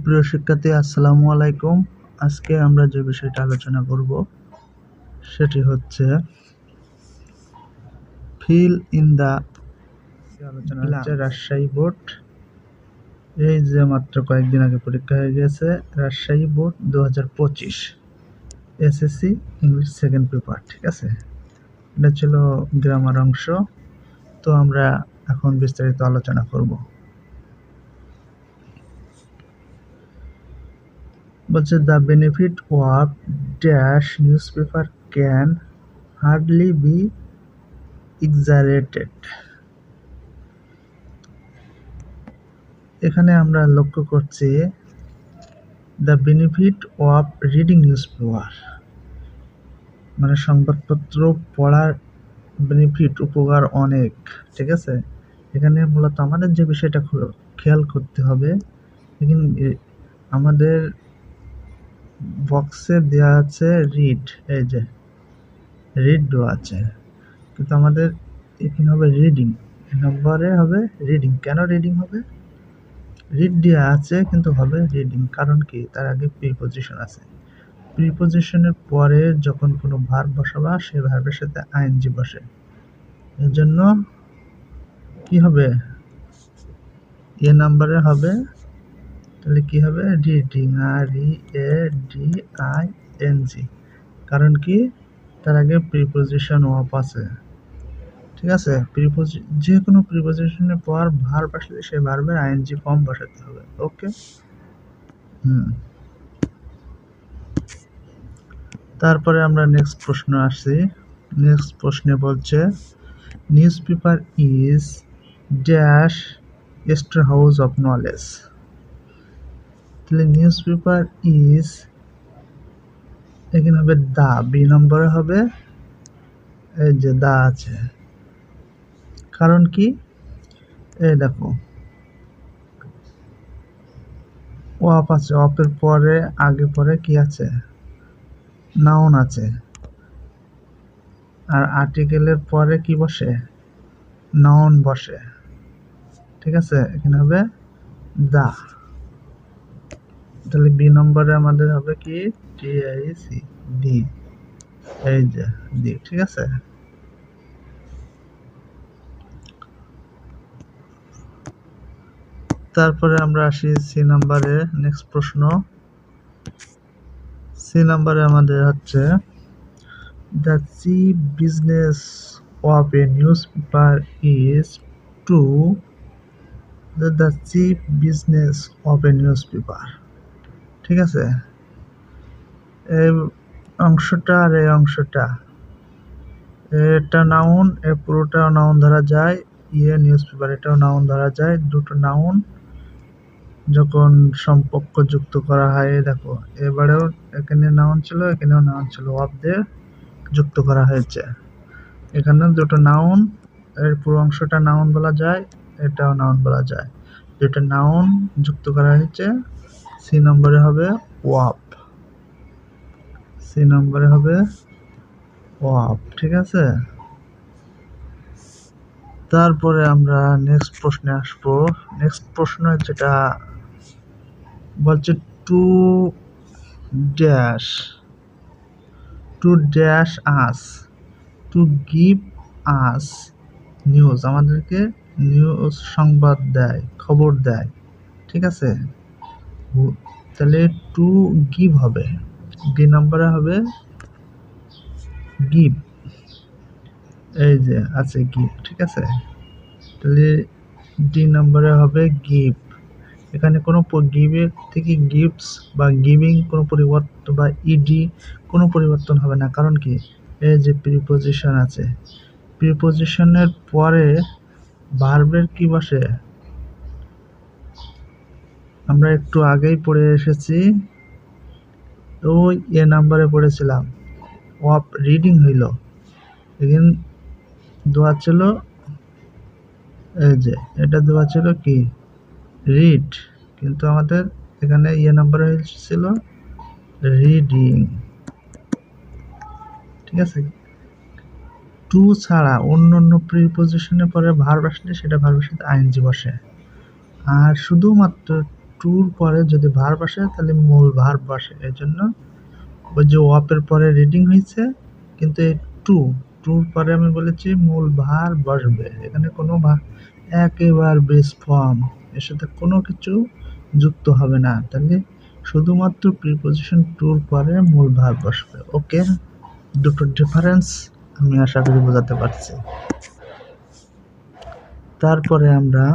সুপ্রিয় শিক্ষার্থী, আসসালামু আলাইকুম। আজকে আমরা যে বিষয়টা আলোচনা করব সেটি হচ্ছে ফিল ইন দ্য আলোচনা হচ্ছে রাজশাহী বোর্ড। এই যে মাত্র কয়েকদিন আগে পরীক্ষা হয়ে গেছে Rajshahi board 2025 SSC English second paper. ঠিক আছে, এটা ছিল গ্রামার অংশ। তো আমরা এখন বিস্তারিত আলোচনা করব। বলছে the benefit of dash newspaper can hardly be exaggerated. এখানে আমরা লক্ষ্য করছি the benefit of reading newspaper, মানে সংবাদপত্র পড়ার বেনিফিট, উপকার অনেক। ঠিক আছে, এখানে মূলত আমাদের যে বিষয়টা খেয়াল করতে হবে, এখানে আমাদের বক্সে দেওয়া আছে রিড, এই যে রিড দেওয়া আছে, কিন্তু আমাদের এখানে হবে রিডিং, নম্বরে হবে রিডিং। কেন রিডিং হবে? রিড দেওয়া আছে কিন্তু হবে রিডিং, কারণ কি? তার আগে প্রিপজিশন আছে। প্রিপজিশনের পরে যখন কোনো ভার্ব বসাবা সেই ভার্বের সাথে আইএনজি বসে, এর জন্য কি হবে? এ নাম্বারে হবে, তাহলে কি হবে? Reading, READING। কারণ কি? তার আগে প্রিপজিশন অফ আছে। ঠিক আছে, যে কোনো প্রিপজিশনের পর ভার্ব আসলে সেই ভার্বের আইএনজি ফর্ম বসাতে হবে। ওকে। তারপরে আমরা নেক্সট প্রশ্ন আসছি। নেক্সট প্রশ্নে বলছে news paper is dash store house of knowledge. তাহলে নিউজ পেপার ইজ, এখানে হবে দা, বি নম্বরে হবে, এই যে দা আছে। কারণ কি? এই দেখো অফ আছে, অফের পরে আগে পরে কি আছে? নাউন আছে। আর আর্টিকেলের পরে কি বসে? নাউন বসে। ঠিক আছে, এখানে হবে দা। তাহলে বি নম্বরে আমাদের হবে কি? TIC, ডি, এই যে ডি। ঠিক আছে, তারপরে আমরা আসি সি নাম্বারে। নেক্সট প্রশ্ন, সি নাম্বারে আমাদের হচ্ছে the chief business of a newspaper is to, the chief business of a newspaper. ঠিক আছে, এই অংশটা আর এই অংশটা, এটা নাউন, এ পুরোটা নাউন ধরা যায়। নিউজ পেপার, এটাও নাউন ধরা যায়। দুটো নাউন যখন সম্পর্ক যুক্ত করা হয়, দেখো এবারেও এখানে নাউন ছিল, এখানেও নাউন ছিল, অফ দিয়ে যুক্ত করা হয়েছে। এখানে দুটো নাউন, এর পুরো অংশটা নাউন বলা যায়, এটাও নাউন বলা যায়। দুটো নাউন যুক্ত করা হয়েছে। সি নম্বরে হবে ওয়াপ, সি নম্বরে হবে ওয়াপ। ঠিক আছে, তারপরে আমরা নেক্সট প্রশ্নে আসবো। নেক্সট প্রশ্ন যেটা বলছে to dash, to dash us, to give us news, আমাদেরকে নিউজ সংবাদ দেয়, খবর দেয়। ঠিক আছে, তাহলে টু গিভ হবে, ডি নম্বরে হবে গিভ, এই যে আছে গিভ। ঠিক আছে, তাহলে ডি নম্বরে হবে গিভ। এখানে কোনো গিভের থেকে গিফটস বা গিভিং কোনো পরিবর্তন বা ইডি কোনো পরিবর্তন হবে না। কারণ কি? এই যে প্রিপজিশন আছে, প্রিপজিশনের পরে ভার্বের কি বসে? আমরা একটু আগেই পড়ে এসেছি, ওই এ নাম্বারে পড়েছিলাম, অফ রিডিং হইল। এখানে দেওয়া ছিল, এই যে এটা দেওয়া ছিল কি? রিড, কিন্তু আমাদের এখানে নাম্বার হয়েছিল রিডিং। ঠিক আছে, টু ছাড়া অন্য অন্য প্রিপজিশনের পরে ভার্ব আসলে সেটা ভার্বের সাথে আইএনজি বসে। আর শুধুমাত্র টুর পরে যদি ভার্ব আসে তাহলে মূল ভার্ব বসে। এই জন্য ওই যে ওয়াপের পরে রিডিং হয়েছে, কিন্তু এই টুর পরে আমি বলেছি মূল ভার্ব বসবে। এখানে কোনো একেবারে বেস ফর্ম এর সাথে কোনো কিছু যুক্ত হবে না, তাহলে শুধুমাত্র প্রিপোজিশন টুর পরে মূল ভার্ব বসবে। ওকে, দুটো ডিফারেন্স আমি আশা করি বোঝাতে পারছি। তারপরে আমরা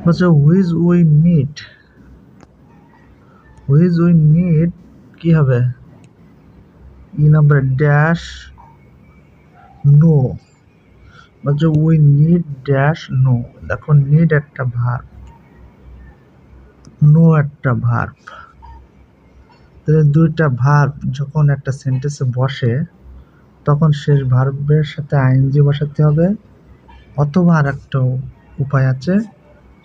হচ্ছে হুইচ উই নিড কি হবে? ই নাম্বার ড্যাশ নো, বলছে উই নিড ড্যাশ নো। দেখো নিড একটা ভার্ব, নো একটা ভার্ব, তাহলে দুইটা ভার্ব যখন একটা সেন্টেন্সে বসে তখন শেষ ভার্বের সাথে আইএনজি বসাতে হবে, অথবা আর একটা উপায় আছে,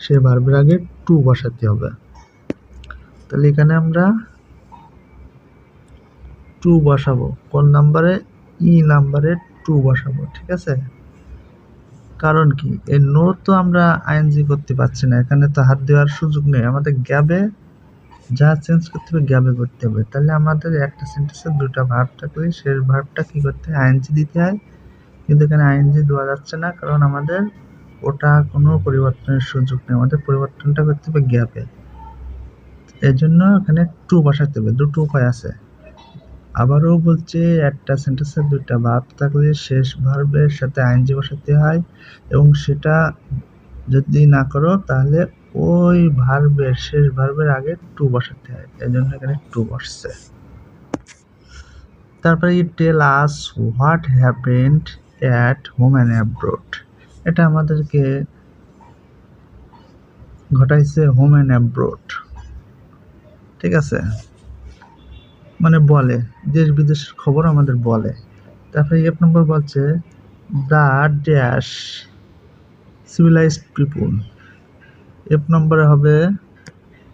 সেই ভার্বের আগে টু বসাতে হবে। তাহলে এখানে আমরা টু বসাবো, কোন নাম্বারে? ই নাম্বারে টু বসাবো, ঠিক আছে? কারণ কি, এই নো তো আমরা আইএনজি করতে পারছি না, এখানে তো হাত দেওয়ার সুযোগ নেই, আমাদের গ্যাবে যা চেঞ্জ করতে হবে গ্যাবে করতে হবে। তাহলে আমাদের একটা সেন্টেন্সে দুটা ভার্ব থাকলে শেষ ভার্বটা কি করতে হয়? আইএনজি দিতে হয়, কিন্তু এখানে আইএনজি দেওয়া যাচ্ছে না, কারণ আমাদের ওটা কোনো পরিবর্তনের সুযোগ নেই, আমাদের পরিবর্তনটা করতে হবে গ্যাপে। এই জন্য এখানে টু বসাতে হবে। দুটো উপায় আছে, আবারও বলছে একটা সেন্টেন্সে দুইটা ভার্ব থাকলে শেষ ভার্বের সাথে আইএনজি বসাতে হয়, এবং সেটা যদি না করো তাহলে ওই ভার্বের শেষ ভার্বের আগে টু বসাতে হয়, এই জন্য এখানে টু বসছে। তারপরে tell us what happened at home and abroad, এটা আমাদেরকে ঘটাইছে হোম অ্যান্ড অ্যাব্রোড, ঠিক আছে? মানে বলে, দেশ বিদেশের খবর আমাদের বলে। তারপরে এক নম্বর বলছে the dash civilised people. F নম্বরে হবে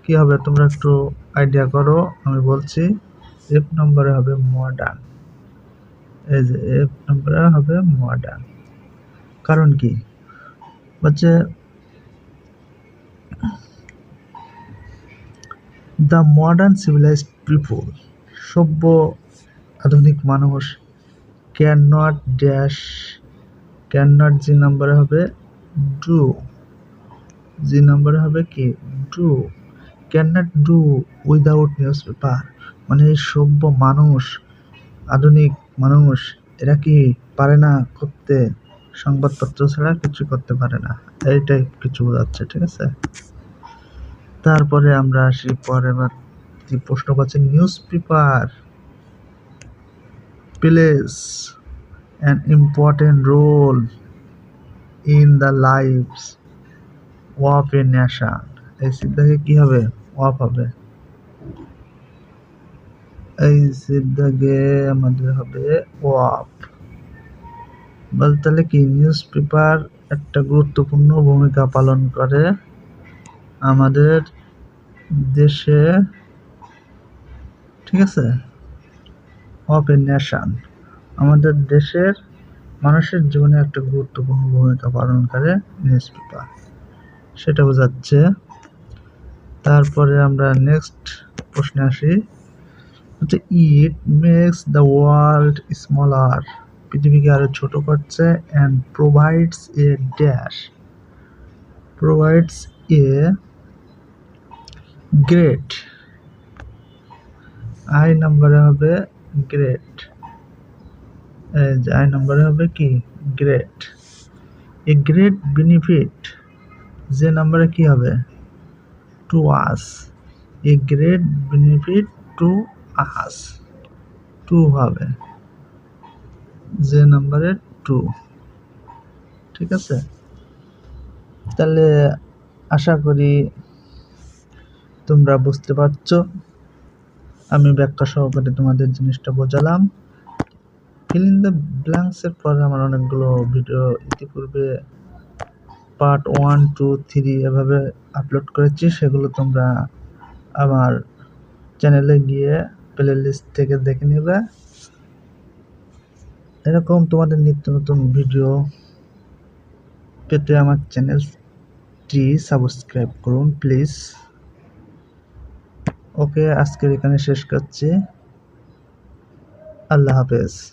কি হবে? তোমরা একটু আইডিয়া করো, আমি বলছি। এফ নম্বরে হবে মডার্ন। এই যে এফ নম্বরে হবে মডার্ন। কারণ কি হচ্ছে, দ্য মডার্ন সিভিলাইজড পিপুল, সভ্য আধুনিক মানুষ, can not dash, can not জি নম্বরে হবে ডু, জি নম্বরে হবে কি do, can not do without newspaper, মানে এই সভ্য মানুষ আধুনিক মানুষ এরা কি পারে না করতে, সংবাদপত্র ছাড়া কিছু করতে পারে না, এইটাই কিছু বোঝাচ্ছে, ঠিক আছে? তারপরে আমরা আসি পরের প্রশ্ন পাচ্ছি news paper place an important role in the lives of a nation। এই সিদ্ধাকে কি হবে? অফ হবে। এই সিদ্ধাকে আমাদের হবে অফ। বলতে কি নিউজ পেপার একটা গুরুত্বপূর্ণ ভূমিকা পালন করে আমাদের দেশে, ঠিক আছে? অফ এ নেশন, আমাদের দেশের মানুষের জীবনে একটা গুরুত্বপূর্ণ ভূমিকা পালন করে নিউজ পেপার, সেটা বোঝাচ্ছে। তারপরে আমরা নেক্সট প্রশ্নে আসি, হচ্ছে it makes the world smaller, পৃথিবীকে আরো ছোট করছে, and provides a dash, provides a great, I নম্বরে হবে গ্রেট, আই নম্বরে হবে কি গ্রেট, এ গ্রেট বেনিফিট, যে নম্বরে কি হবে to us, a great benefit to us, to হবে যে নম্বরে টু, ঠিক আছে? তাহলে আশা করি তোমরা বুঝতে পারছো, আমি ব্যাখ্যা সহকারে তোমাদের জিনিসটা বোঝালাম। ফিল ইন দ্য ব্ল্যাঙ্কস এর পরে আমার অনেকগুলো ভিডিও ইতিপূর্বে পার্ট 1, 2, 3 এভাবে আপলোড করেছি, সেগুলো তোমরা আমার চ্যানেলে গিয়ে প্লে লিস্ট থেকে দেখে নেবে। এরকম তোমাদের নিত্য নতুন ভিডিও পেতে আমার চ্যানেল চ্যানেলটি সাবস্ক্রাইব করুন প্লিজ। ওকে, আজকের এখানে শেষ করছি। আল্লাহ হাফেজ।